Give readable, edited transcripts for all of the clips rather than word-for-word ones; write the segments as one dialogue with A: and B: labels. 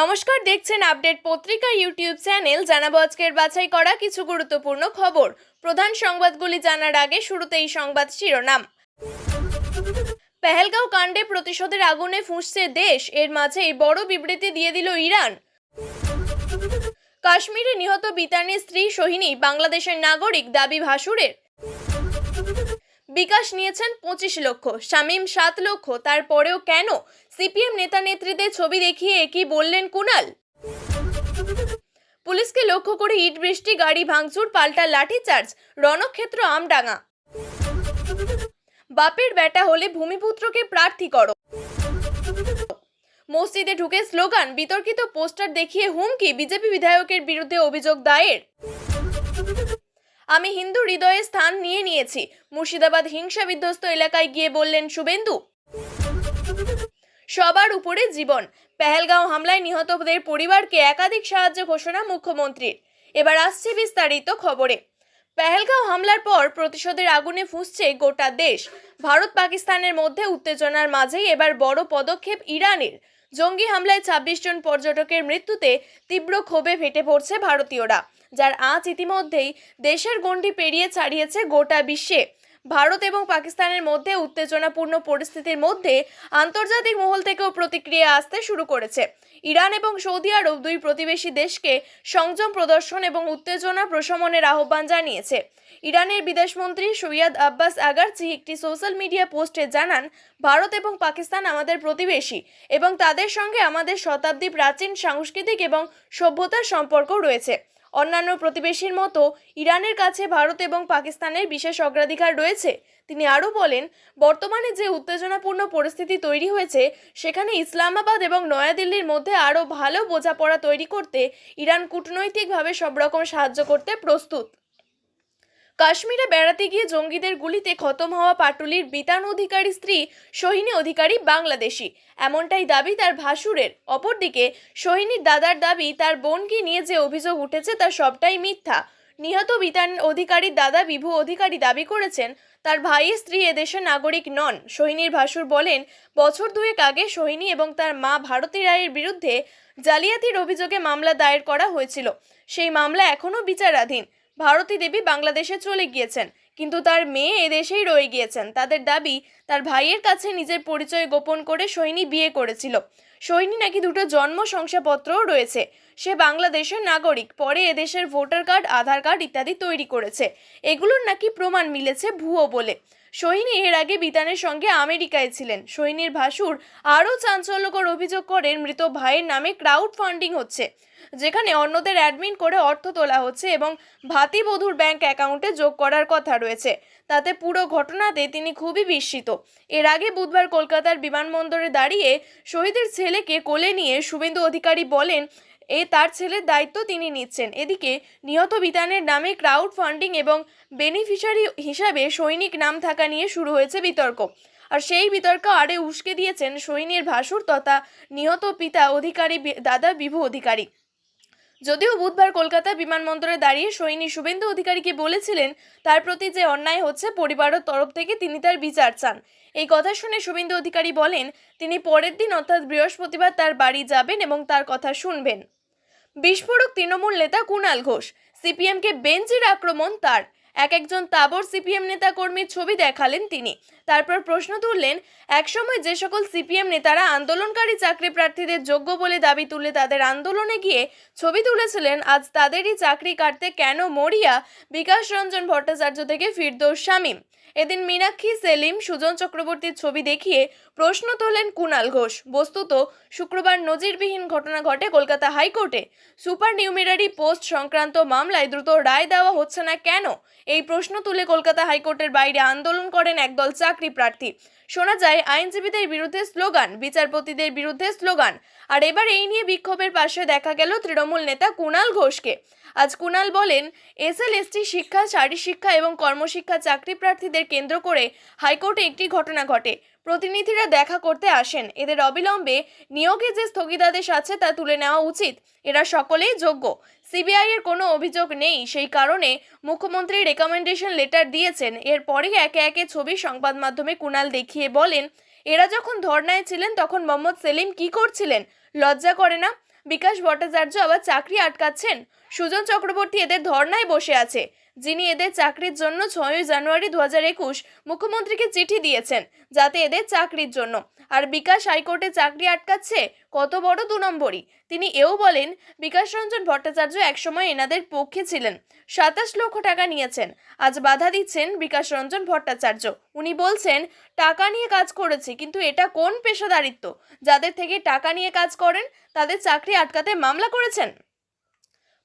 A: নমস্কার, দেখছেন আপডেট পত্রিকা ইউটিউব চ্যানেল। জানাবো আজকের বাছাই করা কিছু গুরুত্বপূর্ণ খবর। প্রধান সংবাদগুলি জানার আগে শুরুতেই সংবাদ শিরোনাম। পেহেলগাঁও কাণ্ডে প্রতিশোধের আগুনে ফুঁসছে দেশ, এর মাঝেই বড় বিবৃতি দিয়ে দিল ইরান। কাশ্মীরে নিহত বিতানের স্ত্রী সোহিনী বাংলাদেশের নাগরিক, দাবি ভাসুরের। বিকাশ নিয়েছেন 25 লক্ষ, শামীম 7 লক্ষ, তারপরেও কেন? সিপিএম নেতা নেত্রীদের ছবি দেখিয়ে কি বললেন কুণাল? পুলিশকে লক্ষ্য করে ইট বৃষ্টি, গাড়ি ভাঙচুর, পাল্টা লাঠিচার্জ, রণক্ষেত্র আমডাঙ্গা। বাপের বেটা হলে ভূমিপুত্রকে প্রার্থী করো। মসজিদে ঢুকে স্লোগান, বিতর্কিত পোস্টার দেখিয়ে হুমকি, বিজেপি বিধায়কের বিরুদ্ধে অভিযোগ দায়ের। আমি হিন্দু হৃদয়ে স্থান নিয়ে নিয়েছি, মুর্শিদাবাদ হিংসা বিধ্বস্ত এলাকায় গিয়ে বললেন শুভেন্দু। সবার উপরে জীবন, পেহেলগাঁও হামলায় নিহতদের পরিবারকে একাধিক সাহায্য ঘোষণা মুখ্যমন্ত্রীর। এবার আসছে বিস্তারিত খবরে। পেহেলগাঁও হামলার পর প্রতিশোধের আগুনে ফুঁসছে গোটা দেশ। ভারত পাকিস্তানের মধ্যে উত্তেজনার মাঝেই এবার বড় পদক্ষেপ ইরানের। জঙ্গি হামলায় 26 জন পর্যটকের মৃত্যুতে তীব্র ক্ষোভে ফেটে পড়ছে ভারতীয়রা, যার আঁচ ইতিমধ্যেই দেশের গণ্ডি পেরিয়ে ছাড়িয়েছে গোটা বিশ্বে। ভারত এবং পাকিস্তানের মধ্যে উত্তেজনাপূর্ণ পরিস্থিতির মধ্যে আন্তর্জাতিক মহল থেকেও প্রতিক্রিয়া আসতে শুরু করেছে। ইরান এবং সৌদি আরব দুই প্রতিবেশী দেশকে সংযম প্রদর্শন এবং উত্তেজনা প্রশমনের আহ্বান জানিয়েছে। ইরানের বিদেশমন্ত্রী সৈয়দ আব্বাস আগারচি একটি সোশ্যাল মিডিয়া পোস্টে জানান, ভারত এবং পাকিস্তান আমাদের প্রতিবেশী এবং তাদের সঙ্গে আমাদের শতাব্দী প্রাচীন সাংস্কৃতিক এবং সভ্যতার সম্পর্ক রয়েছে। অন্যান্য প্রতিবেশীর মতো ইরানের কাছে ভারত এবং পাকিস্তানের বিশেষ অগ্রাধিকার রয়েছে। তিনি আরও বলেন, বর্তমানে যে উত্তেজনাপূর্ণ পরিস্থিতি তৈরি হয়েছে সেখানে ইসলামাবাদ এবং নয়াদিল্লির মধ্যে আরও ভালো বোঝাপড়া তৈরি করতে ইরান কূটনৈতিকভাবে সব রকম সাহায্য করতে প্রস্তুত। কাশ্মীরে বেড়াতে গিয়ে জঙ্গিদের গুলিতে খতম হওয়া পাটুলির বিতান অধিকারী স্ত্রী সোহিনী অধিকারী বাংলাদেশি, এমনটাই দাবি তার ভাসুরের। অপরদিকে সোহিনীর দাদার দাবি, তার বোনকে নিয়ে যে অভিযোগ উঠেছে তা সবটাই মিথ্যা। নিহত বিতান অধিকারীর দাদা বিভু অধিকারী দাবি করেছেন, তার ভাইয়ের স্ত্রী এদেশের নাগরিক নন। সোহিনীর ভাসুর বলেন, বছর দুয়েক আগে সোহিনী এবং তার মা ভারতী রায়ের বিরুদ্ধে জালিয়াতির অভিযোগে মামলা দায়ের করা হয়েছিল। সেই মামলা এখনও বিচারাধীন। ভারতী দেবী বাংলাদেশে চলে গিয়েছেন, কিন্তু তার মেয়ে এদেশেই রয়ে গিয়েছেন। তাদের দাবি, তার ভাইয়ের কাছে নিজের পরিচয় গোপন করে সোহিনী বিয়ে করেছিল। সোহিনী নাকি দুটো জন্ম শংসাপত্রও রয়েছে। সে বাংলাদেশের নাগরিক, পরে এদেশের ভোটার কার্ড, আধার কার্ড ইত্যাদি তৈরি করেছে। এগুলোর নাকি প্রমাণ মিলেছে ভুয়ো বলে। সোহিনী এর আগে বিতানের সঙ্গে আমেরিকায় ছিলেন। সোহিনীর ভাসুর আরও চাঞ্চল্যকর অভিযোগ করেন, মৃত ভাইয়ের নামে ক্রাউড ফান্ডিং হচ্ছে, যেখানে অন্যদের অ্যাডমিন করে অর্থ তোলা হচ্ছে এবং ভাতিবধূর ব্যাংক অ্যাকাউন্টে যোগ করার কথা রয়েছে। তাতে পুরো ঘটনাতে তিনি খুবই বিস্মিত। এর আগে বুধবার কলকাতার বিমানবন্দরে দাঁড়িয়ে শহীদের ছেলেকে কোলে নিয়ে শুভেন্দু অধিকারী বলেন, তার ছেলের দায়িত্ব তিনি নিচ্ছেন। এদিকে নিহত বিতানের নামে ক্রাউড ফান্ডিং এবং বেনিফিশিয়ারি হিসাবে সৈনিক নাম থাকা নিয়ে শুরু হয়েছে বিতর্ক। আর সেই বিতর্ক আরে উস্কে দিয়েছেন সোহিনীর ভাসুর তথা নিহত পিতা অধিকারী দাদা বিভু অধিকারী। যদিও বুধবার কলকাতা বিমানবন্দরে দাঁড়িয়ে সোহিনী শুভেন্দু অধিকারীকে বলেছিলেন, তার প্রতি যে অন্যায় হচ্ছে পরিবারের তরফ থেকে তিনি তার বিচার চান। এই কথা শুনে শুভেন্দু অধিকারী বলেন, তিনি পরের দিন অর্থাৎ বৃহস্পতিবার তার বাড়ি যাবেন এবং তার কথা শুনবেন। বিস্ফোরক তৃণমূল নেতা কুণাল ঘোষ, সিপিএমকে বেঞ্চির আক্রমণ তার। একজন তাবড় সিপিএম নেতা কর্মীর ছবি দেখালেন তিনি। তারপর প্রশ্ন তুললেন, একসময় যে সকল সিপিএম নেতারা আন্দোলনকারী চাকরি প্রার্থীদের যোগ্য বলে দাবি তুলে তাদের আন্দোলনে গিয়ে ছবি তুলেছিলেন, আজ তাদেরই চাকরি কাটতে কেন মরিয়া বিকাশ রঞ্জন ভট্টাচার্য থেকে ফিরদৌস শামীম। এদিন মীনাক্ষী, সেলিম, সুজন চক্রবর্তীর ছবি দেখিয়ে প্রশ্ন তোলেন কুণাল ঘোষ। বস্তুত শুক্রবার নজিরবিহীন ঘটনা ঘটে কলকাতা হাইকোর্টে। সুপার নিউমেরারি পোস্ট সংক্রান্ত মামলায় দ্রুত রায় দেওয়া হচ্ছে না কেন, এই প্রশ্ন তুলে কলকাতা হাইকোর্টের বাইরে আন্দোলন করেন একদল চাকরি প্রার্থী। শোনা যায় আইনজীবীদের বিরুদ্ধে স্লোগান, বিচারপতিদের বিরুদ্ধে স্লোগান। আর এবার এই নিয়ে বিক্ষোভের পাশে দেখা গেল তৃণমূল নেতা কুণাল ঘোষকে। আজ কুণাল বলেন, এসএলএসটি শিক্ষা, শারীরশিক্ষা এবং কর্মশিক্ষা চাকরি প্রার্থীদের কেন্দ্র করে হাইকোর্টে একটি ঘটনা ঘটে। প্রতিনিধিরা দেখা করতে আসেন, এদের অবিলম্বে নিয়োগে যে স্থগিতাদেশ আছে তা তুলে নেওয়া উচিত। এরা সকলেই যোগ্য। সিবিআই এর কোনো অভিযোগ নেই, সেই কারণে মুখ্যমন্ত্রী রেকমেন্ডেশন লেটার দিয়েছেন। এরপরেই একে একে ছবি সংবাদ মাধ্যমে কুণাল দেখিয়ে বলেন, এরা যখন ধর্নায় ছিলেন তখন মোহাম্মদ সেলিম কি করছিলেন, লজ্জা করে না? বিকাশ ভট্টাচার্য আবার চাকরি আটকাচ্ছেন। সুজন চক্রবর্তী এদের ধর্নায় বসে আছে, যিনি এদের চাকরির জন্য 6 জানুয়ারি 2021 মুখ্যমন্ত্রীকে চিঠি দিয়েছেন যাতে এদের চাকরির জন্য। আর বিকাশ হাইকোর্টে চাকরি আটকাচ্ছে, কত বড় 2 নম্বরই। তিনি এও বলেন, বিকাশ রঞ্জন ভট্টাচার্য একসময় এনাদের পক্ষে ছিলেন, 27 লক্ষ টাকা নিয়েছেন। আজ বাধা দিচ্ছেন বিকাশ রঞ্জন ভট্টাচার্য। উনি বলছেন, টাকা নিয়ে কাজ করেছি, কিন্তু এটা কোন পেশাদারিত্ব? যাদের থেকে টাকা নিয়ে কাজ করেন তাদের চাকরি আটকাতে মামলা করেছেন।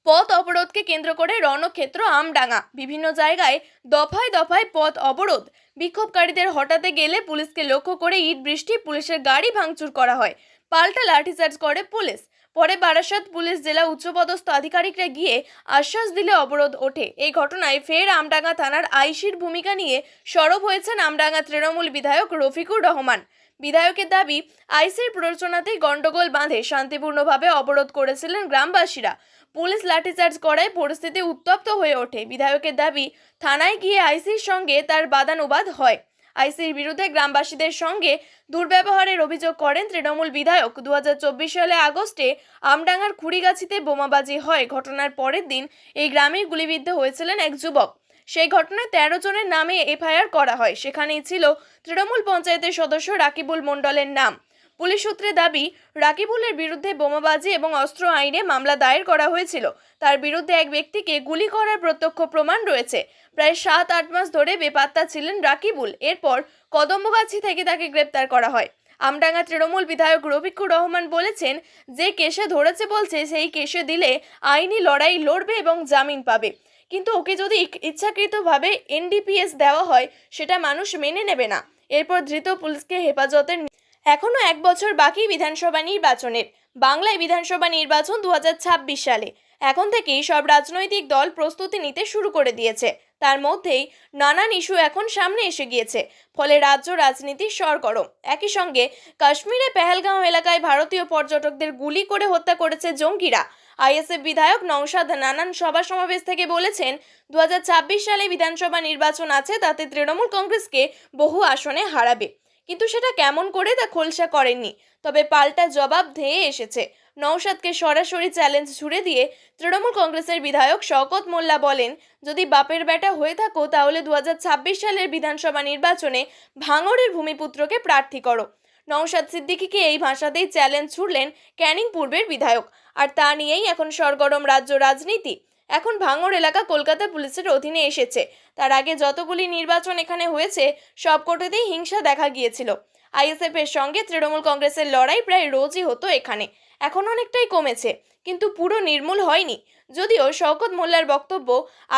A: পথ অবরোধকে কেন্দ্র করে রণক্ষেত্র আমডাঙ্গা, বিভিন্ন জায়গায় দফায় দফায় পথ অবরোধ। বিক্ষোভকারীদের হটাতে গেলে পুলিশকে লক্ষ্য করে ইট বৃষ্টি, পুলিশের গাড়ি ভাঙচুর করা হয়, পাল্টা লাঠিচার্জ করে পুলিশ। পরে বারাসাত পুলিশ জেলা উচ্চপদস্থ আধিকারিকরা গিয়ে আশ্বাস দিলে অবরোধ ওঠে। এই ঘটনায় ফের আমডাঙ্গা থানার আইসির ভূমিকা নিয়ে সরব হয়েছেন আমডাঙ্গা তৃণমূল বিধায়ক রফিকুর রহমান। বিধায়কের দাবি, আইসির প্ররোচনাতেই গন্ডগোল বাঁধে শান্তিপূর্ণভাবে অবরোধ করেছিলেন গ্রামবাসীরা। পুলিশ লাঠিচার্জ করায় পরিস্থিতি উত্তপ্ত হয়ে ওঠে। বিধায়কের দাবি, থানায় গিয়ে আইসির সঙ্গে তার বাদানুবাদ হয়। আইসির বিরুদ্ধে গ্রামবাসীদের সঙ্গে দুর্ব্যবহারের অভিযোগ করেন তৃণমূল বিধায়ক। 2024 সালে আগস্টে আমডাঙ্গার খুড়িগাছিতে বোমাবাজি হয়। ঘটনার পরের দিন এই গ্রামে গুলিবিদ্ধ হয়েছিলেন এক যুবক। সেই ঘটনায় 13 জনের নামে এফআইআর করা হয়। সেখানেই ছিল তৃণমূল পঞ্চায়েতের সদস্য রাকিবুল মণ্ডলের নাম। পুলিশ সূত্রে দাবি, রাকিবুলের বিরুদ্ধে বোমাবাজি এবং অস্ত্র আইনে মামলা দায়ের করা হয়েছিল। তার বিরুদ্ধে এক ব্যক্তিকে গুলি করার প্রত্যক্ষ প্রমাণ রয়েছে। প্রায় 7-8 মাস ধরে বেপাত্তা ছিলেন রাকিবুল। এরপর কদম্বগাছি থেকে তাকে গ্রেপ্তার করা হয়। আমডাঙ্গা তৃণমূল বিধায়ক রফিকুর রহমান বলেছেন, যে কেসে ধরেছে বলছে সেই কেসে দিলে আইনি লড়াই লড়বে এবং জামিন পাবে, কিন্তু ওকে যদি ইচ্ছাকৃতভাবে এনডিপিএস দেওয়া হয় সেটা মানুষ মেনে নেবে না। এরপর ধৃত পুলিশকে হেফাজতের। এখনো 1 বছর বাকি বিধানসভা নির্বাচনের। বাংলায় বিধানসভা নির্বাচন 2026 সালে। এখন থেকেই সব রাজনৈতিক দল প্রস্তুতি নিতে শুরু করে দিয়েছে। তার মধ্যেই নানান ইস্যু এখন সামনে এসে গিয়েছে, ফলে রাজ্য রাজনীতি সরগরম। একই সঙ্গে কাশ্মীরে পেহেলগাঁও এলাকায় ভারতীয় পর্যটকদের গুলি করে হত্যা করেছে জঙ্গিরা। আইএসএফ বিধায়ক নওশাদ নানান সভা সমাবেশ থেকে বলেছেন, 2026 সালে বিধানসভা নির্বাচন আছে, তাতে তৃণমূল কংগ্রেসকে বহু আসনে হারাবে। কিন্তু সেটা কেমন করে তা খোলসা করেননি, তবে পাল্টা জবাব ধেয়ে এসেছে। নওশাদকে সরাসরি চ্যালেঞ্জ ছুড়ে দিয়ে তৃণমূল কংগ্রেসের বিধায়ক শওকত মোল্লা বলেন, যদি বাপের বেটা হয়ে থাকো তাহলে 2026 সালের বিধানসভা নির্বাচনে ভাঙড়ের ভূমিপুত্রকে প্রার্থী করো। নওশাদ সিদ্দিকীকে এই ভাষাতেই চ্যালেঞ্জ ছুড়লেন ক্যানিং পূর্বের বিধায়ক। আর তা নিয়েই এখন সরগরম রাজ্য রাজনীতি। এখন ভাঙড় এলাকা কলকাতা পুলিশের অধীনে এসেছে। তার আগে যতগুলি নির্বাচন এখানে হয়েছে সবকটাতেই হিংসা দেখা গিয়েছিল। আইএসএফ এর সঙ্গে তৃণমূল কংগ্রেসের লড়াই প্রায় রোজই হতো এখানে। এখন অনেকটাই কমেছে, কিন্তু পুরো নির্মূল হয়নি। যদিও শওকত মোল্লার বক্তব্য,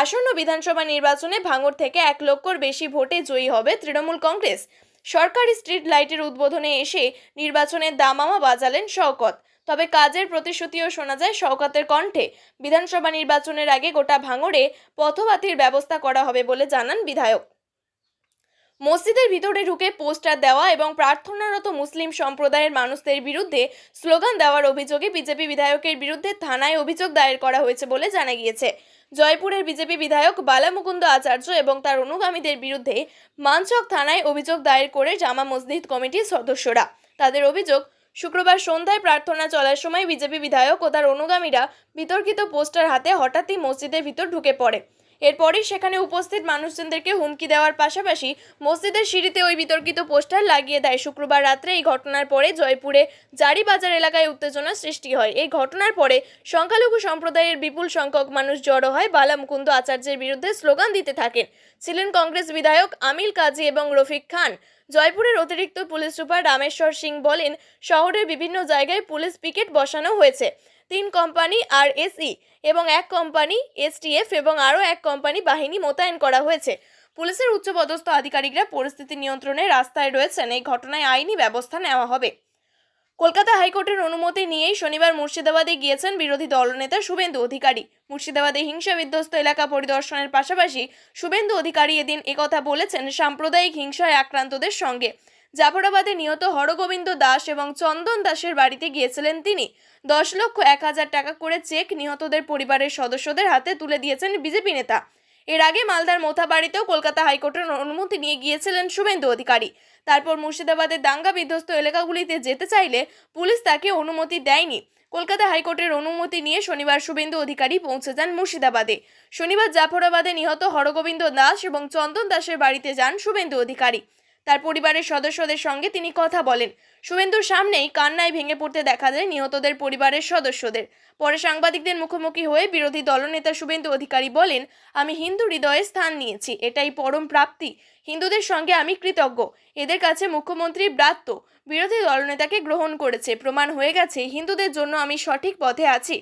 A: আসন্ন বিধানসভা নির্বাচনে ভাঙড় থেকে 1 লক্ষর বেশি ভোটে জয়ী হবে তৃণমূল কংগ্রেস। সরকারি স্ট্রিট লাইটের উদ্বোধনে এসে নির্বাচনের দামামা বাজালেন শওকত। তবে কাজের প্রতিশ্রুতিও শোনা যায় শওকতের কণ্ঠে। বিধানসভা নির্বাচনের আগে গোটা ভাঙড়ে পথবাতির ব্যবস্থা করা হবে বলে জানান বিধায়ক। মসজিদের ভিতরে ঢুকে পোস্টার দেওয়া এবং প্রার্থনারত মুসলিম সম্প্রদায়ের মানুষদের বিরুদ্ধে স্লোগান দেওয়ার অভিযোগে বিজেপি বিধায়কের বিরুদ্ধে থানায় অভিযোগ দায়ের করা হয়েছে বলে জানা গিয়েছে। জয়পুরের বিজেপি বিধায়ক বালামুকুন্দ আচার্য এবং তার অনুগামীদের বিরুদ্ধে মানচক থানায় অভিযোগ দায়ের করে জামা মসজিদ কমিটির সদস্যরা। তাদের অভিযোগ, শুক্রবার সন্ধ্যায় প্রার্থনা চলার সময় বিজেপি বিধায়ক ও তার অনুগামীরা বিতর্কিত পোস্টার হাতে হঠাৎই মসজিদের ভিতর ঢুকে পড়ে। এরপরই সেখানে উপস্থিত মানুষজনদেরকে হুমকি দেওয়ার পাশাপাশি মসজিদের সিঁড়িতে ওই বিতর্কিত পোস্টার লাগিয়ে দেয়। শুক্রবার রাত্রে এই ঘটনার পরে জয়পুরে জারিবাজার এলাকায় উত্তেজনার সৃষ্টি হয়। এই ঘটনার পরে সংখ্যালঘু সম্প্রদায়ের বিপুল সংখ্যক মানুষ জড়ো হয়, বালামুকুন্দ আচার্যের বিরুদ্ধে স্লোগান দিতে থাকেন। ছিলেন কংগ্রেস বিধায়ক আমিল কাজী এবং রফিক খান। জয়পুরের অতিরিক্ত পুলিশ সুপার রামেশ্বর সিং বলেন, শহরের বিভিন্ন জায়গায় পুলিশ পিকেট বসানো হয়েছে। 3 কোম্পানি আরএসই এবং 1 কোম্পানি এসটিএফ এবং আরও 1 কোম্পানি বাহিনী মোতায়েন করা হয়েছে। পুলিশের উচ্চপদস্থ আধিকারিকরা পরিস্থিতি নিয়ন্ত্রণে রাস্তায় রয়েছেন। এই ঘটনায় আইনি ব্যবস্থা নেওয়া হবে। কলকাতা হাইকোর্টের অনুমতি নিয়েই শনিবার মুর্শিদাবাদে গিয়েছেন বিরোধী দলনেতা শুভেন্দু অধিকারী। মুর্শিদাবাদে হিংসা বিধ্বস্ত এলাকা পরিদর্শনের পাশাপাশি শুভেন্দু অধিকারী এদিন একথা বলেছেন সাম্প্রদায়িক হিংসায় আক্রান্তদের সঙ্গে। জাফরাবাদে নিহত হরগোবিন্দ দাস এবং চন্দন দাসের বাড়িতে গিয়েছিলেন তিনি। 10,01,000 টাকা করে চেক নিহতদের পরিবারের সদস্যদের হাতে তুলে দিয়েছেন বিজেপি নেতা। এর আগে মালদার মোথাবাড়িতেও কলকাতা হাইকোর্টের অনুমতি নিয়ে গিয়েছিলেন শুভেন্দু অধিকারী। তারপর মুর্শিদাবাদের দাঙ্গা বিধ্বস্ত এলাকাগুলিতে যেতে চাইলে পুলিশ তাকে অনুমতি দেয়নি। কলকাতা হাইকোর্টের অনুমতি নিয়ে শনিবার শুভেন্দু অধিকারী পৌঁছে যান মুর্শিদাবাদে। শনিবার জাফরাবাদে নিহত হরগোবিন্দ দাস এবং চন্দন দাসের বাড়িতে যান শুভেন্দু অধিকারী। তার পরিবারের সদস্যদের সঙ্গে তিনি কথা বলেন। শুভেন্দুর সামনেই কান্নায় ভেঙে পড়তে দেখা যায় নিহতদের পরিবারের সদস্যদের। পরে সাংবাদিকদের মুখোমুখি হয়ে বিরোধী দলনেতা শুভেন্দু অধিকারী বলেন, আমি হিন্দু হৃদয়ে স্থান নিয়েছি, এটাই পরম প্রাপ্তি। হিন্দুদের সঙ্গে আমি কৃতজ্ঞ। এদের কাছে মুখ্যমন্ত্রী ব্রাত্য বিরোধী দলনেতাকে গ্রহণ করেছে, প্রমাণ হয়ে গেছে হিন্দুদের জন্য আমি সঠিক পথে আছি।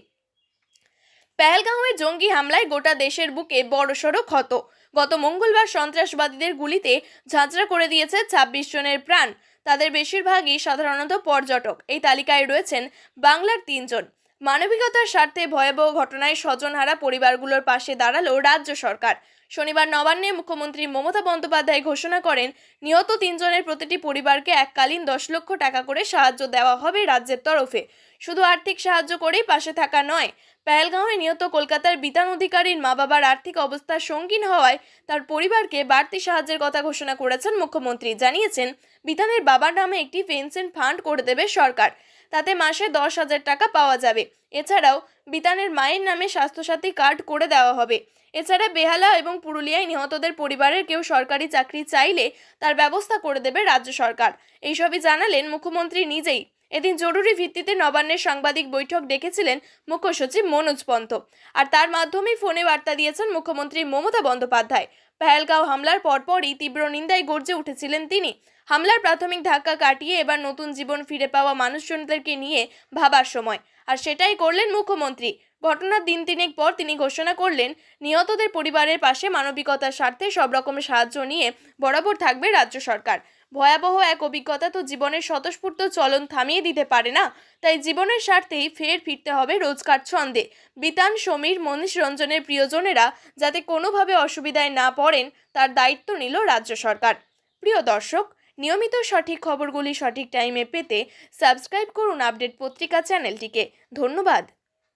A: পেহেলগাঁওয়ে জঙ্গি হামলায় গোটা দেশের বুকে বড়সড় ক্ষত। গত মঙ্গলবার সন্ত্রাসবাদীদের গুলিতে ঝাঁঝরা করে দিয়েছে ২৬ জনের প্রাণ। তাদের বেশিরভাগই সাধারণত পর্যটক। এই তালিকায় রয়েছেন বাংলার ৩ জন। মানবিকতার স্বার্থে ভয়াবহ ঘটনায় স্বজনহারা পরিবারগুলোর পাশে দাঁড়ালো রাজ্য সরকার। শনিবার নবান্নে মুখ্যমন্ত্রী মমতা বন্দ্যোপাধ্যায় ঘোষণা করেন, নিহত ৩ জনের প্রতিটি পরিবারকে এককালীন ১০ লক্ষ টাকা করে সাহায্য দেওয়া হবে রাজ্যের তরফে। শুধু আর্থিক সাহায্য করেই পাশে থাকা নয়, পেহেলগাঁওয়ে নিহত কলকাতার বিতান অধিকারীর মা বাবার আর্থিক অবস্থা সঙ্গীন হওয়ায় তার পরিবারকে বাড়তি সাহায্যের কথা ঘোষণা করেছেন মুখ্যমন্ত্রী। জানিয়েছেন, বিতানের বাবার নামে একটি পেনশন ফান্ড করে দেবে সরকার, তাতে মাসে ১০,০০০ টাকা পাওয়া যাবে। এছাড়াও বিতানের মায়ের নামে স্বাস্থ্যসাথী কার্ড করে দেওয়া হবে। এছাড়া বেহালা এবং পুরুলিয়ায় নিহতদের পরিবারের কেউ সরকারি চাকরি চাইলে তার ব্যবস্থা করে দেবে রাজ্য সরকার। এইসবই জানালেন মুখ্যমন্ত্রী নিজেই। এদিন জরুরি ভিত্তিতে নবান্নের সাংবাদিক বৈঠক ডেকেছিলেন মুখ্য সচিব মনোজ পন্ত, আর তার মাধ্যমেই ফোনে বার্তা দিয়েছেন মুখ্যমন্ত্রী মমতা বন্দ্যোপাধ্যায়। পেহেলগাঁও হামলার পরপরই তীব্র নিন্দায় গর্জে উঠেছিলেন তিনি। হামলার প্রাথমিক ধাক্কা কাটিয়ে এবার নতুন জীবন ফিরে পাওয়া মানুষজনদেরকে নিয়ে ভাবার সময়, আর সেটাই করলেন মুখ্যমন্ত্রী। ঘটনার দিন তিনেক পর তিনি ঘোষণা করলেন, নিহতদের পরিবারের পাশে মানবিকতার স্বার্থে সব রকমের সাহায্য নিয়ে বরাবর থাকবে রাজ্য সরকার। ভয়াবহ এক অভিজ্ঞতা তো জীবনের স্বতঃস্ফূর্ত চলন থামিয়ে দিতে পারে না, তাই জীবনের স্বার্থেই ফিরতে হবে রোজকার ছন্দে। বিতান, সমীর, মনীষ রঞ্জনের প্রিয়জনেরা যাতে কোনোভাবে অসুবিধায় না পড়েন তার দায়িত্ব নিল রাজ্য সরকার। প্রিয় দর্শক, নিয়মিত সঠিক খবরগুলি সঠিক টাইমে পেতে সাবস্ক্রাইব করুন আপডেট পত্রিকা চ্যানেলটিকে। ধন্যবাদ।